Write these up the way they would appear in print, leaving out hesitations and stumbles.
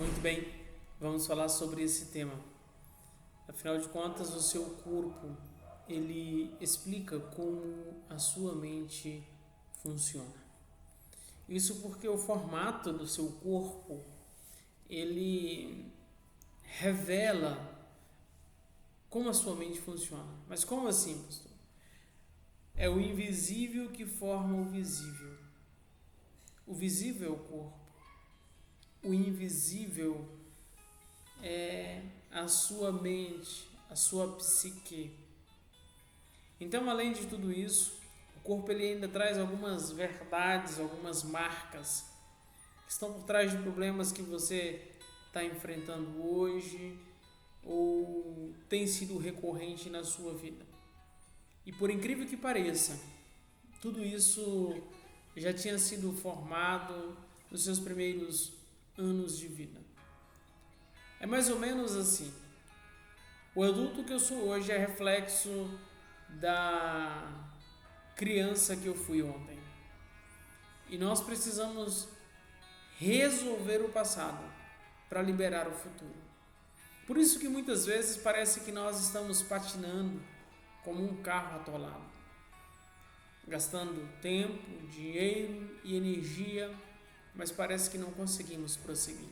Muito bem, vamos falar sobre esse tema. Afinal de contas, o seu corpo, ele explica como a sua mente funciona. Isso porque o formato do seu corpo, ele revela como a sua mente funciona. Mas como assim, pastor? É o invisível que forma o visível. O visível é o corpo. O invisível é a sua mente, a sua psique. Então, além de tudo isso, o corpo ele ainda traz algumas verdades, algumas marcas que estão por trás de problemas que você está enfrentando hoje ou tem sido recorrente na sua vida. E por incrível que pareça, tudo isso já tinha sido formado nos seus primeiros anos de vida. É mais ou menos assim. O adulto que eu sou hoje é reflexo da criança que eu fui ontem. E nós precisamos resolver o passado para liberar o futuro. Por isso que muitas vezes parece que nós estamos patinando como um carro atolado, gastando tempo, dinheiro e energia, mas parece que não conseguimos prosseguir.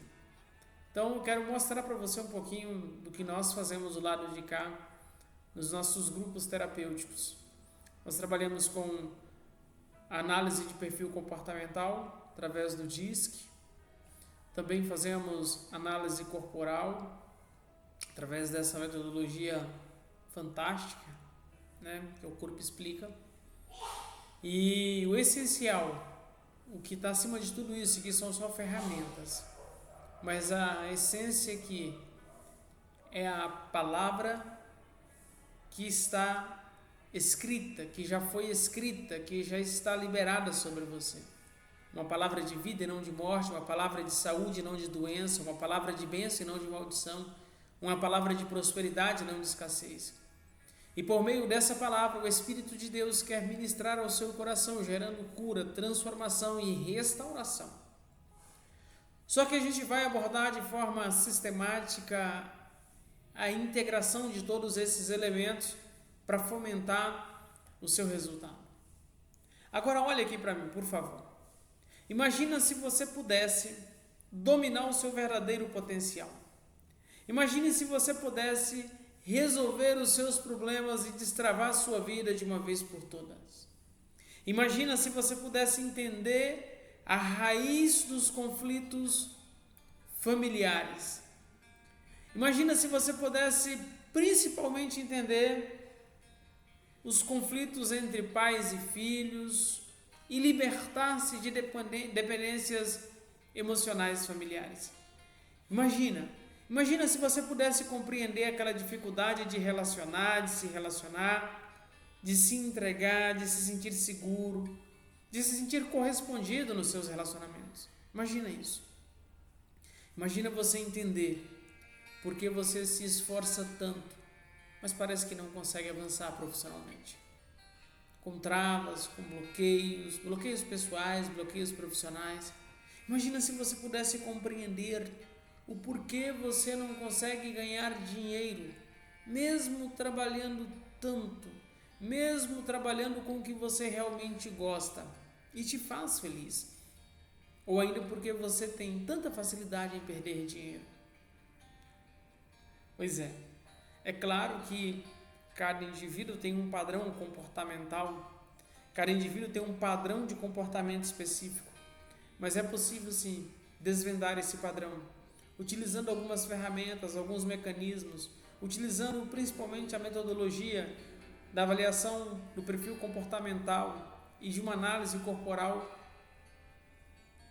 Então eu quero mostrar para você um pouquinho do que nós fazemos do lado de cá, nos nossos grupos terapêuticos. Nós trabalhamos com a análise de perfil comportamental através do DISC. Também fazemos análise corporal através dessa metodologia fantástica, né, que o corpo explica. E o essencial, o que está acima de tudo isso, que são só ferramentas, mas a essência aqui é a palavra que está escrita, que já foi escrita, que já está liberada sobre você. Uma palavra de vida e não de morte, uma palavra de saúde e não de doença, uma palavra de bênção e não de maldição, uma palavra de prosperidade e não de escassez. E por meio dessa palavra, o Espírito de Deus quer ministrar ao seu coração, gerando cura, transformação e restauração. Só que a gente vai abordar de forma sistemática a integração de todos esses elementos para fomentar o seu resultado. Agora olha aqui para mim, por favor. Imagina se você pudesse dominar o seu verdadeiro potencial. Imagine se você pudesse resolver os seus problemas e destravar a sua vida de uma vez por todas. Imagina se você pudesse entender a raiz dos conflitos familiares. Imagina se você pudesse principalmente entender os conflitos entre pais e filhos e libertar-se de dependências emocionais familiares. Imagina se você pudesse compreender aquela dificuldade de relacionar, de se relacionar, de se entregar, de se sentir seguro, de se sentir correspondido nos seus relacionamentos. Imagina isso. Imagina você entender por que você se esforça tanto, mas parece que não consegue avançar profissionalmente. Com travas, com bloqueios pessoais, bloqueios profissionais. Imagina se você pudesse compreender o porquê você não consegue ganhar dinheiro, mesmo trabalhando tanto, mesmo trabalhando com o que você realmente gosta e te faz feliz. Ou ainda porque você tem tanta facilidade em perder dinheiro. Pois é claro que cada indivíduo tem um padrão comportamental, cada indivíduo tem um padrão de comportamento específico, mas é possível sim desvendar esse padrão, utilizando algumas ferramentas, alguns mecanismos, utilizando principalmente a metodologia da avaliação do perfil comportamental e de uma análise corporal.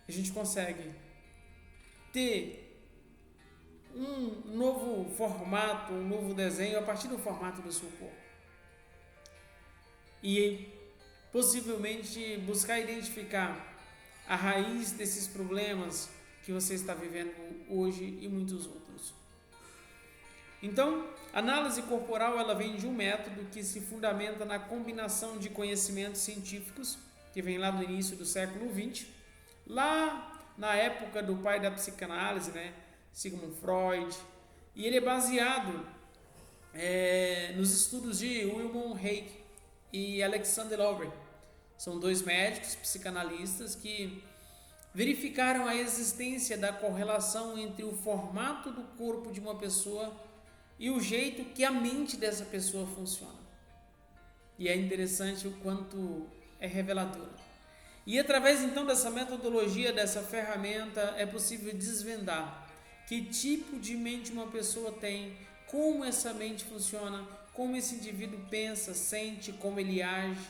A gente consegue ter um novo formato, um novo desenho a partir do formato do seu corpo. E possivelmente buscar identificar a raiz desses problemas que você está vivendo hoje e muitos outros. Então, a análise corporal ela vem de um método que se fundamenta na combinação de conhecimentos científicos, que vem lá do início do século XX, lá na época do pai da psicanálise, né? Sigmund Freud, e ele é baseado nos estudos de Wilhelm Reich e Alexander Lowery. São dois médicos psicanalistas que verificaram a existência da correlação entre o formato do corpo de uma pessoa e o jeito que a mente dessa pessoa funciona. E é interessante o quanto é revelador. E através então dessa metodologia, dessa ferramenta, é possível desvendar que tipo de mente uma pessoa tem, como essa mente funciona, como esse indivíduo pensa, sente, como ele age.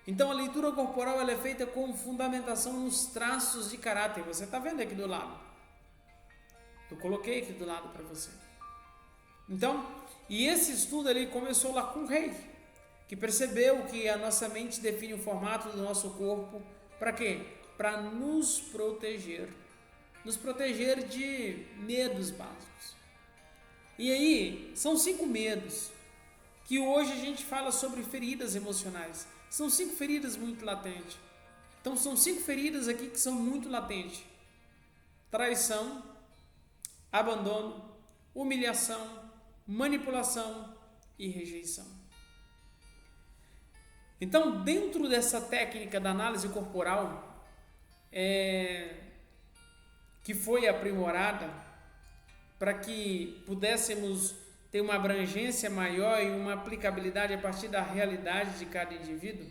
Então a leitura corporal ela é feita com fundamentação nos traços de caráter. Você está vendo aqui do lado? Eu coloquei aqui do lado para você. Então, e esse estudo ele começou lá com o Reich, que percebeu que a nossa mente define o formato do nosso corpo. Para quê? Para nos proteger de medos básicos. E aí, são 5 medos, que hoje a gente fala sobre feridas emocionais. São 5 feridas muito latentes. Então, são 5 feridas aqui que são muito latentes. Traição, abandono, humilhação, manipulação e rejeição. Então, dentro dessa técnica da análise corporal, que foi aprimorada para que pudéssemos ter uma abrangência maior e uma aplicabilidade a partir da realidade de cada indivíduo,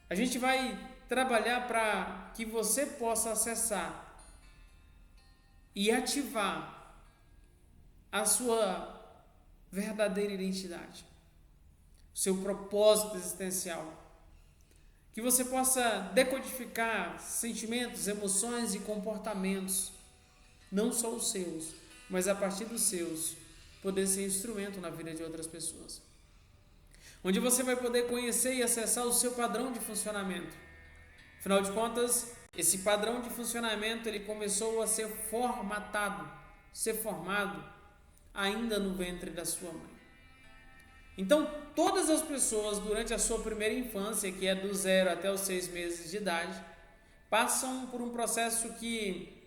a gente vai trabalhar para que você possa acessar e ativar a sua verdadeira identidade, o seu propósito existencial, que você possa decodificar sentimentos, emoções e comportamentos, não só os seus, mas a partir dos seus, poder ser instrumento na vida de outras pessoas. Onde você vai poder conhecer e acessar o seu padrão de funcionamento. Afinal de contas, esse padrão de funcionamento ele começou a ser formado ainda no ventre da sua mãe. Então, todas as pessoas durante a sua primeira infância, que é do 0 até os 6 meses de idade, passam por um processo que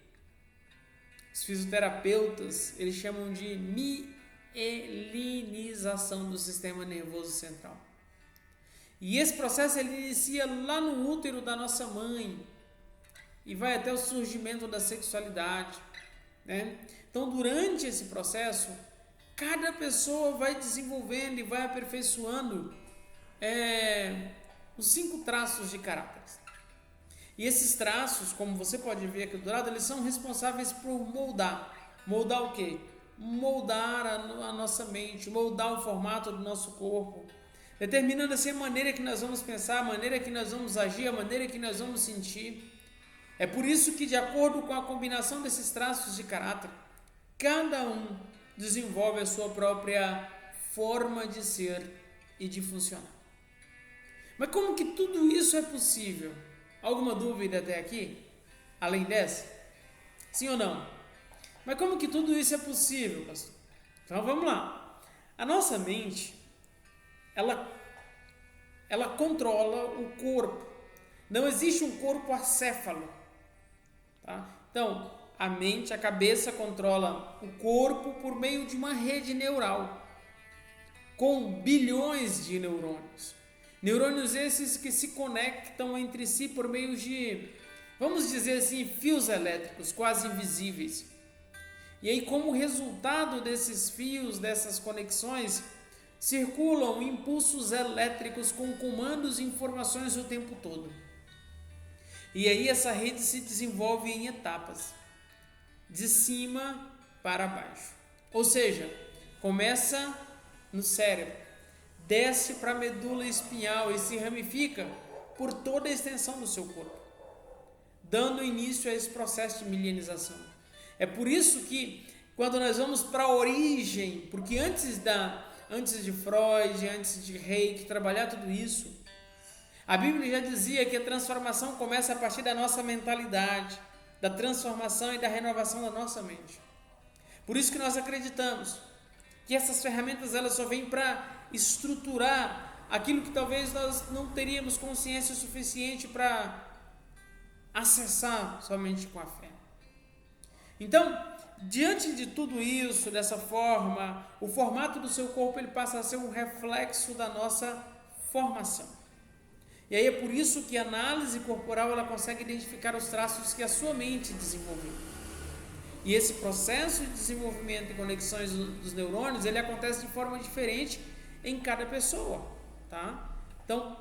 os fisioterapeutas eles chamam de mielinização do sistema nervoso central. E esse processo ele inicia lá no útero da nossa mãe e vai até o surgimento da sexualidade, né? Então, durante esse processo, cada pessoa vai desenvolvendo e vai aperfeiçoando os 5 traços de caráter. E esses traços, como você pode ver aqui do lado, eles são responsáveis por moldar. Moldar o quê? Moldar a nossa mente, moldar o formato do nosso corpo, determinando assim a maneira que nós vamos pensar, a maneira que nós vamos agir, a maneira que nós vamos sentir. É por isso que, de acordo com a combinação desses traços de caráter, cada um desenvolve a sua própria forma de ser e de funcionar. Mas como que tudo isso é possível? Alguma dúvida até aqui? Além dessa? Sim ou não? Mas como que tudo isso é possível, pastor? Então vamos lá. A nossa mente, ela controla o corpo. Não existe um corpo acéfalo. Tá? Então, a mente, a cabeça controla o corpo por meio de uma rede neural, com bilhões de neurônios. Neurônios esses que se conectam entre si por meio de, vamos dizer assim, fios elétricos quase invisíveis. E aí, como resultado desses fios, dessas conexões, circulam impulsos elétricos com comandos e informações o tempo todo. E aí essa rede se desenvolve em etapas, de cima para baixo. Ou seja, começa no cérebro, desce para a medula espinhal e se ramifica por toda a extensão do seu corpo, dando início a esse processo de milenização. É por isso que quando nós vamos para a origem, porque antes de Freud, antes de Reich trabalhar tudo isso, a Bíblia já dizia que a transformação começa a partir da nossa mentalidade, da transformação e da renovação da nossa mente. Por isso que nós acreditamos que essas ferramentas elas só vêm para estruturar aquilo que talvez nós não teríamos consciência suficiente para acessar somente com a fé. Então, diante de tudo isso, dessa forma, o formato do seu corpo ele passa a ser um reflexo da nossa formação. E aí é por isso que a análise corporal ela consegue identificar os traços que a sua mente desenvolveu. E esse processo de desenvolvimento e conexões dos neurônios, ele acontece de forma diferente em cada pessoa, tá? Então,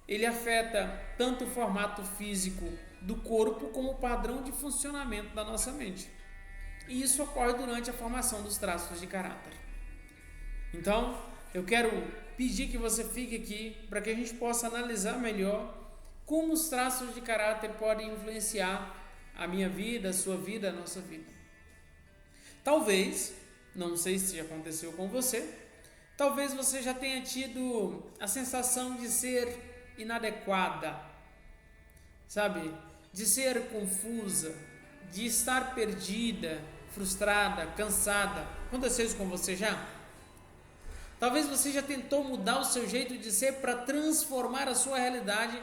ele afeta tanto o formato físico do corpo como o padrão de funcionamento da nossa mente. E isso ocorre durante a formação dos traços de caráter. Então, eu quero pedir que você fique aqui para que a gente possa analisar melhor como os traços de caráter podem influenciar a minha vida, a sua vida, a nossa vida. Talvez, não sei se já aconteceu com você, talvez você já tenha tido a sensação de ser inadequada, sabe? De ser confusa, de estar perdida, frustrada, cansada. Aconteceu isso com você já? Talvez você já tentou mudar o seu jeito de ser para transformar a sua realidade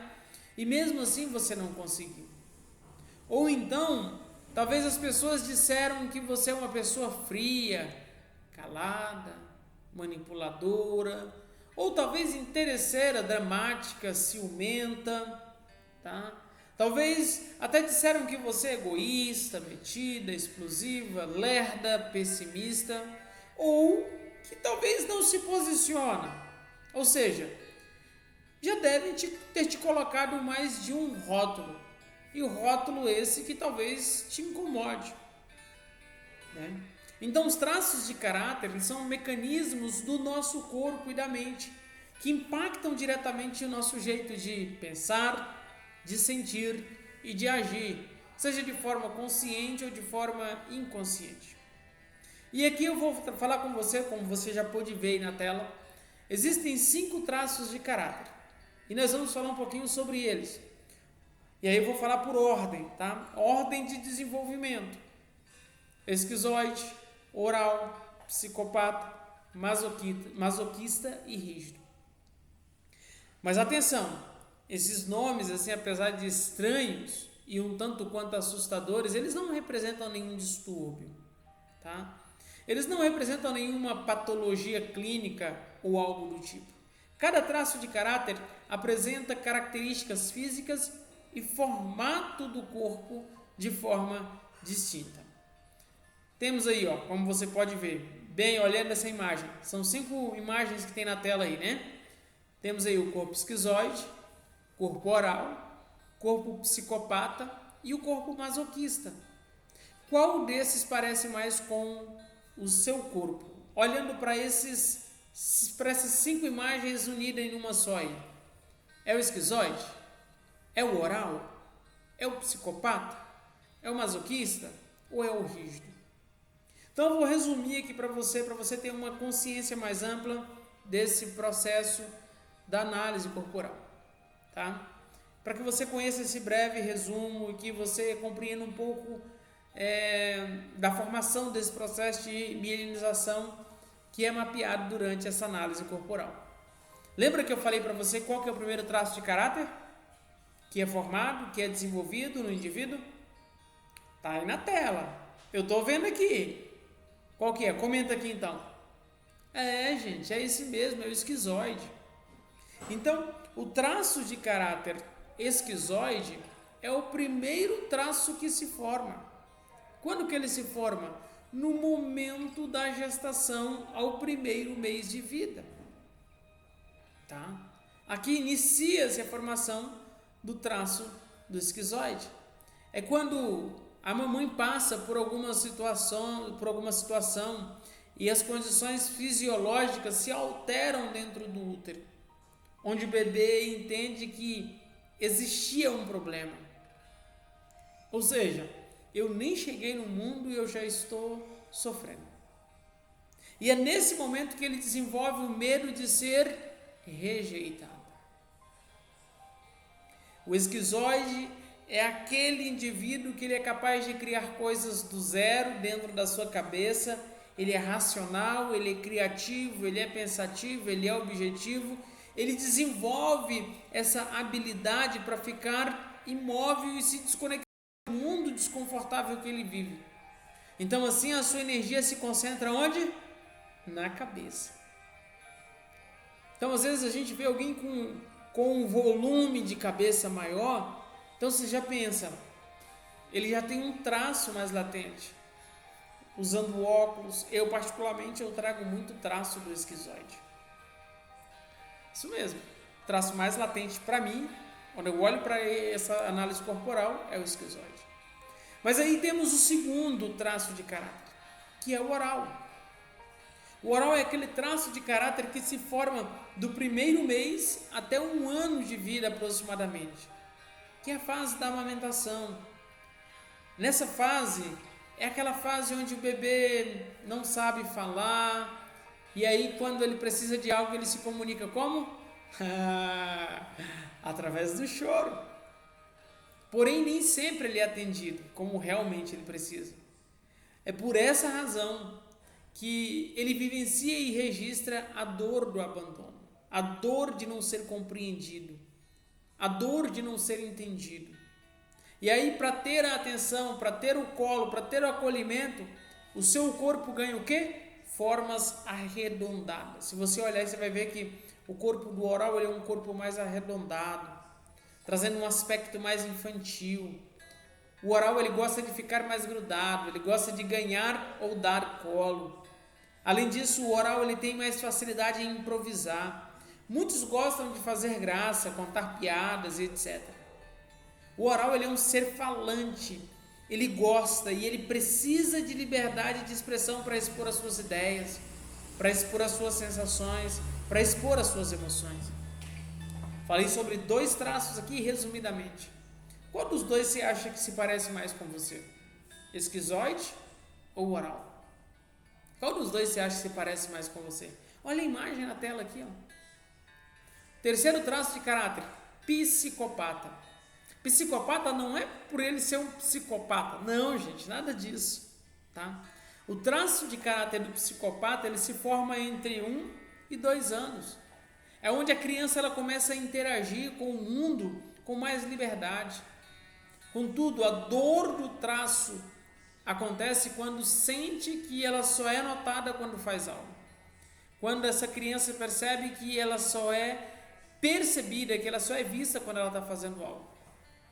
e mesmo assim você não conseguiu. Ou então, talvez as pessoas disseram que você é uma pessoa fria, calada, manipuladora, ou talvez interesseira, dramática, ciumenta, tá? Talvez até disseram que você é egoísta, metida, explosiva, lerda, pessimista, ou que talvez não se posiciona. Ou seja, já devem ter te colocado mais de um rótulo. E o rótulo esse que talvez te incomode, né? Então, os traços de caráter são mecanismos do nosso corpo e da mente que impactam diretamente o nosso jeito de pensar, de sentir e de agir, seja de forma consciente ou de forma inconsciente. E aqui eu vou falar com você, como você já pôde ver aí na tela, existem 5 traços de caráter e nós vamos falar um pouquinho sobre eles. E aí eu vou falar por ordem, tá? Ordem de desenvolvimento: esquizoide, oral, psicopata, masoquista e rígido. Mas atenção, esses nomes, assim, apesar de estranhos e um tanto quanto assustadores, eles não representam nenhum distúrbio, tá? Eles não representam nenhuma patologia clínica ou algo do tipo. Cada traço de caráter apresenta características físicas e formato do corpo de forma distinta. Temos aí, ó, como você pode ver, bem olhando essa imagem, são 5 imagens que tem na tela aí, né? Temos aí o corpo esquizoide, corpo oral, corpo psicopata e o corpo masoquista. Qual desses parece mais com o seu corpo? Olhando para essas 5 imagens unidas em uma só aí. É o esquizoide? É o oral? É o psicopata? É o masoquista? Ou é o rígido? Então eu vou resumir aqui para você ter uma consciência mais ampla desse processo da análise corporal, tá? Para que você conheça esse breve resumo e que você compreenda um pouco da formação desse processo de mielinização que é mapeado durante essa análise corporal. Lembra que eu falei para você qual que é o primeiro traço de caráter que é formado, que é desenvolvido no indivíduo? Tá aí na tela. Eu tô vendo aqui. Qual que é? Comenta aqui então. Gente, é esse mesmo, é o esquizoide. Então, o traço de caráter esquizoide é o primeiro traço que se forma. Quando que ele se forma? No momento da gestação ao primeiro mês de vida. Tá? Aqui inicia-se a formação do traço do esquizoide. É quando a mamãe passa por alguma situação e as condições fisiológicas se alteram dentro do útero, onde o bebê entende que existia um problema. Ou seja, eu nem cheguei no mundo e eu já estou sofrendo. E é nesse momento que ele desenvolve o medo de ser rejeitado. O esquizoide é aquele indivíduo que ele é capaz de criar coisas do zero dentro da sua cabeça. Ele é racional, ele é criativo, ele é pensativo, ele é objetivo. Ele desenvolve essa habilidade para ficar imóvel e se desconectar do mundo desconfortável que ele vive. Então assim a sua energia se concentra onde? Na cabeça. Então às vezes a gente vê alguém com um volume de cabeça maior, então você já pensa, ele já tem um traço mais latente. Usando óculos, eu particularmente eu trago muito traço do esquizoide. Isso mesmo, traço mais latente para mim, quando eu olho para essa análise corporal, é o esquizoide. Mas aí temos o segundo traço de caráter, que é o oral. O oral é aquele traço de caráter que se forma do primeiro mês até 1 ano de vida aproximadamente, que é a fase da amamentação. Nessa fase, é aquela fase onde o bebê não sabe falar, e aí quando ele precisa de algo, ele se comunica como? Através do choro. Porém, nem sempre ele é atendido como realmente ele precisa. É por essa razão que ele vivencia e registra a dor do abandono, a dor de não ser compreendido, a dor de não ser entendido. E aí, para ter a atenção, para ter o colo, para ter o acolhimento, o seu corpo ganha o quê? Formas arredondadas. Se você olhar, você vai ver que o corpo do oral ele é um corpo mais arredondado, trazendo um aspecto mais infantil. O oral ele gosta de ficar mais grudado, ele gosta de ganhar ou dar colo. Além disso, o oral ele tem mais facilidade em improvisar. Muitos gostam de fazer graça, contar piadas e etc. O oral ele é um ser falante, ele gosta e ele precisa de liberdade de expressão para expor as suas ideias, para expor as suas sensações, para expor as suas emoções. Falei sobre 2 traços aqui resumidamente. Qual dos 2 você acha que se parece mais com você? Esquizoide ou oral? Qual dos 2 você acha que se parece mais com você? Olha a imagem na tela aqui, ó. Terceiro traço de caráter, psicopata. Psicopata não é por ele ser um psicopata. Não, gente, nada disso, tá? O traço de caráter do psicopata, ele se forma entre 1 e 2 anos. É onde a criança ela começa a interagir com o mundo com mais liberdade. Contudo, a dor do traço acontece quando sente que ela só é notada quando faz algo. Quando essa criança percebe que ela só é percebida, que ela só é vista quando ela está fazendo algo.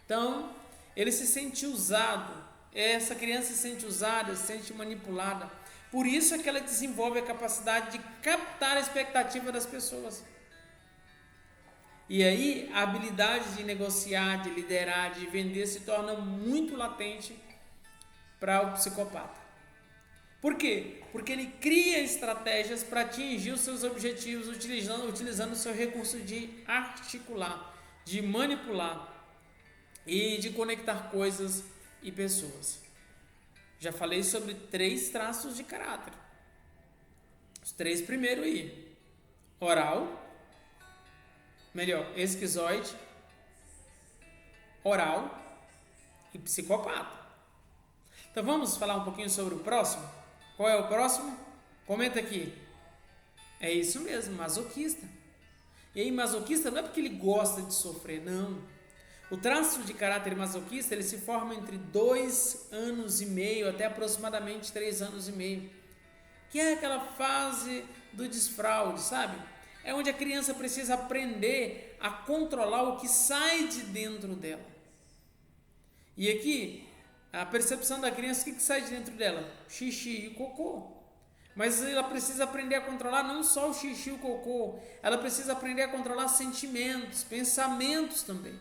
Então, ele se sente usado, essa criança se sente usada, se sente manipulada. Por isso é que ela desenvolve a capacidade de captar a expectativa das pessoas. E aí, a habilidade de negociar, de liderar, de vender se torna muito latente para o psicopata. Por quê? Porque ele cria estratégias para atingir os seus objetivos utilizando o seu recurso de articular, de manipular e de conectar coisas e pessoas. Já falei sobre 3 traços de caráter. Os 3 primeiros aí. Oral, esquizoide, oral e psicopata. Então vamos falar um pouquinho sobre o próximo? Qual é o próximo? Comenta aqui. É isso mesmo, masoquista. E aí masoquista não é porque ele gosta de sofrer, não. O traço de caráter masoquista ele se forma entre 2 anos e meio até aproximadamente 3 anos e meio, que é aquela fase do desfraude, sabe? É onde a criança precisa aprender a controlar o que sai de dentro dela. E aqui, a percepção da criança, o que sai de dentro dela? Xixi e cocô. Mas ela precisa aprender a controlar não só o xixi e o cocô, ela precisa aprender a controlar sentimentos, pensamentos também.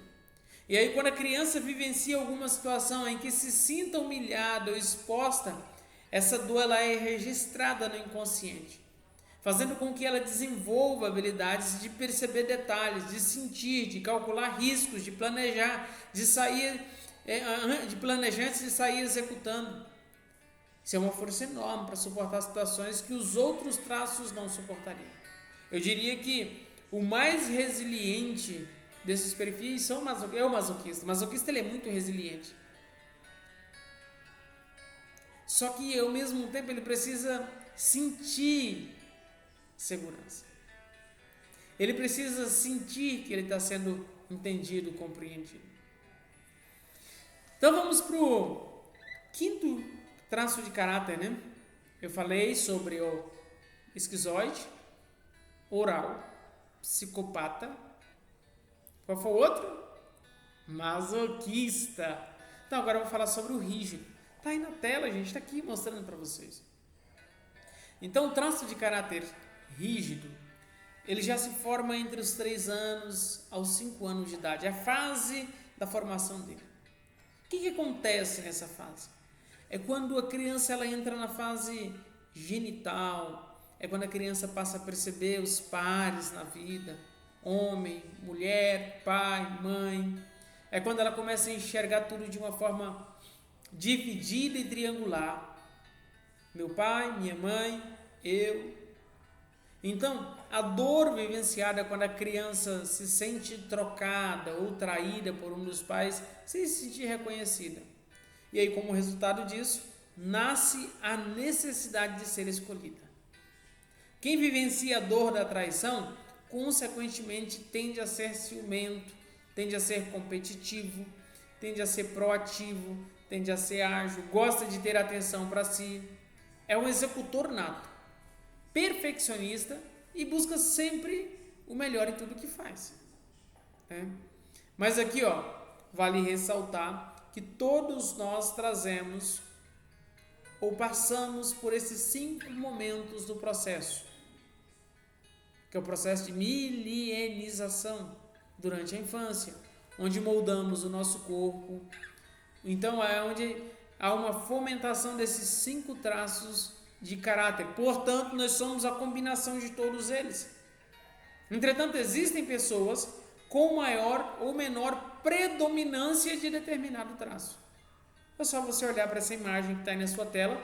E aí quando a criança vivencia alguma situação em que se sinta humilhada ou exposta, essa dor ela é registrada no inconsciente, fazendo com que ela desenvolva habilidades de perceber detalhes, de sentir, de calcular riscos, de planejar, de planejar antes de sair executando. Isso é uma força enorme para suportar situações que os outros traços não suportariam. Eu diria que o mais resiliente desses perfis é o masoquista. O masoquista ele é muito resiliente. Só que ao mesmo tempo ele precisa sentir segurança. Ele precisa sentir que ele está sendo entendido, compreendido. Então vamos para o quinto traço de caráter, né? Eu falei sobre o esquizoide, oral, psicopata. Qual foi o outro? Masoquista. Então agora eu vou falar sobre o rígido. Tá aí na tela, gente, tá aqui mostrando para vocês. Então o traço de caráter rígido, ele já se forma entre os 3 anos aos 5 anos de idade. É a fase da formação dele. O que acontece nessa fase? É quando a criança ela entra na fase genital, é quando a criança passa a perceber os pares na vida, homem, mulher, pai, mãe. É quando ela começa a enxergar tudo de uma forma dividida e triangular. Meu pai, minha mãe, eu. Então, a dor vivenciada quando a criança se sente trocada ou traída por um dos pais, sem se sentir reconhecida. E aí, como resultado disso, nasce a necessidade de ser escolhida. Quem vivencia a dor da traição, consequentemente, tende a ser ciumento, tende a ser competitivo, tende a ser proativo, tende a ser ágil, gosta de ter atenção para si. É um executor nato, perfeccionista e busca sempre o melhor em tudo que faz. Mas aqui, vale ressaltar que todos nós trazemos ou passamos por esses 5 momentos do processo, que é o processo de milenização durante a infância, onde moldamos o nosso corpo. Então é onde há uma fomentação desses 5 traços de caráter. Portanto, nós somos a combinação de todos eles. Entretanto, existem pessoas com maior ou menor predominância de determinado traço. É só você olhar para essa imagem que está aí na sua tela,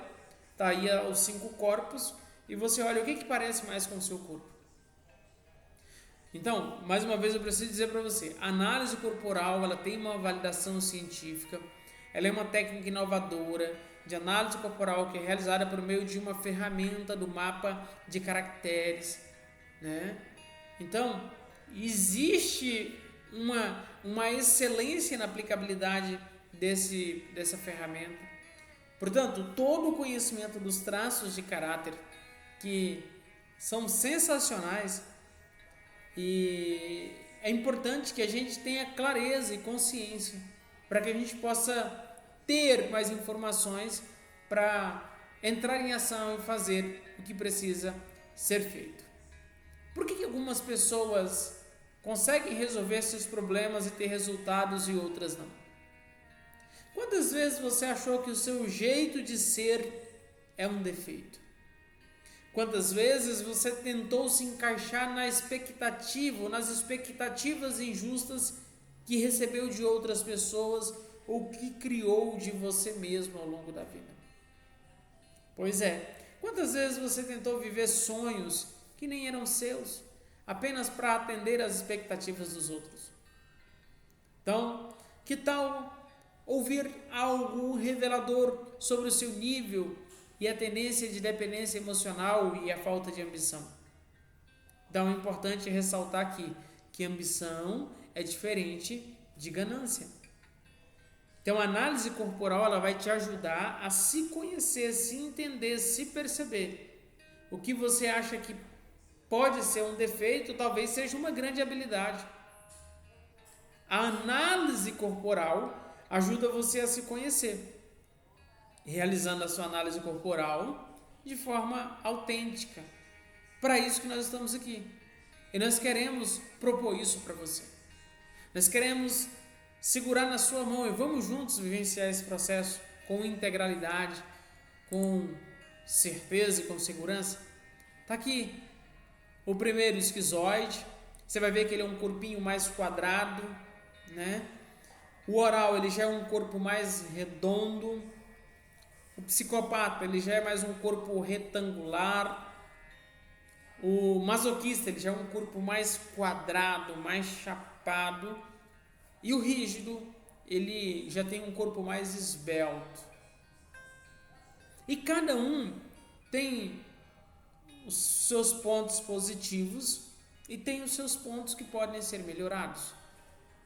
está aí os 5 corpos, e você olha o que parece mais com o seu corpo. Então, mais uma vez eu preciso dizer para você, a análise corporal ela tem uma validação científica, ela é uma técnica inovadora de análise corporal que é realizada por meio de uma ferramenta do mapa de caracteres, né? Então, existe uma excelência na aplicabilidade dessa ferramenta. Portanto, todo o conhecimento dos traços de caráter que são sensacionais, e é importante que a gente tenha clareza e consciência para que a gente possa ter mais informações para entrar em ação e fazer o que precisa ser feito. Por que algumas pessoas conseguem resolver seus problemas e ter resultados e outras não? Quantas vezes você achou que o seu jeito de ser é um defeito? Quantas vezes você tentou se encaixar na expectativa ou nas expectativas injustas que recebeu de outras pessoas ou que criou de você mesmo ao longo da vida? Pois é, quantas vezes você tentou viver sonhos que nem eram seus, apenas para atender às expectativas dos outros? Então, que tal ouvir algo revelador sobre o seu nível e a tendência de dependência emocional e a falta de ambição? Então é importante ressaltar aqui que ambição é diferente de ganância. Então a análise corporal ela vai te ajudar a se conhecer, se entender, se perceber. O que você acha que pode ser um defeito, talvez seja uma grande habilidade. A análise corporal ajuda você a se conhecer, realizando a sua análise corporal de forma autêntica. Para isso que nós estamos aqui. E nós queremos propor isso para você. Nós queremos segurar na sua mão e vamos juntos vivenciar esse processo com integralidade, com certeza e com segurança. Está aqui o primeiro esquizoide. Você vai ver que ele é um corpinho mais quadrado, né? O oral ele já é um corpo mais redondo. O psicopata ele já é mais um corpo retangular. O masoquista ele já é um corpo mais quadrado, mais chapado. E o rígido ele já tem um corpo mais esbelto. E cada um tem os seus pontos positivos e tem os seus pontos que podem ser melhorados.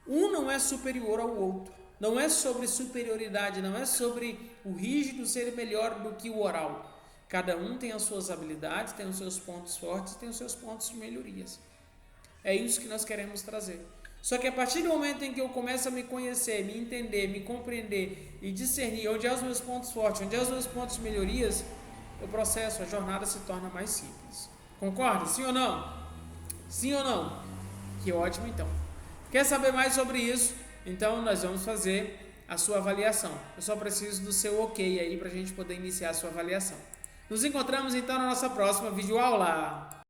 Um não é superior ao outro. Não é sobre superioridade, não é sobre o rígido ser melhor do que o oral. Cada um tem as suas habilidades, tem os seus pontos fortes, tem os seus pontos de melhorias. É isso que nós queremos trazer. Só que a partir do momento em que eu começo a me conhecer, me entender, me compreender e discernir onde é os meus pontos fortes, onde é os meus pontos de melhorias, o processo, a jornada se torna mais simples. Concorda? Sim ou não? Sim ou não? Que ótimo então. Quer saber mais sobre isso? Então nós vamos fazer a sua avaliação. Eu só preciso do seu ok aí para a gente poder iniciar a sua avaliação. Nos encontramos então na nossa próxima videoaula.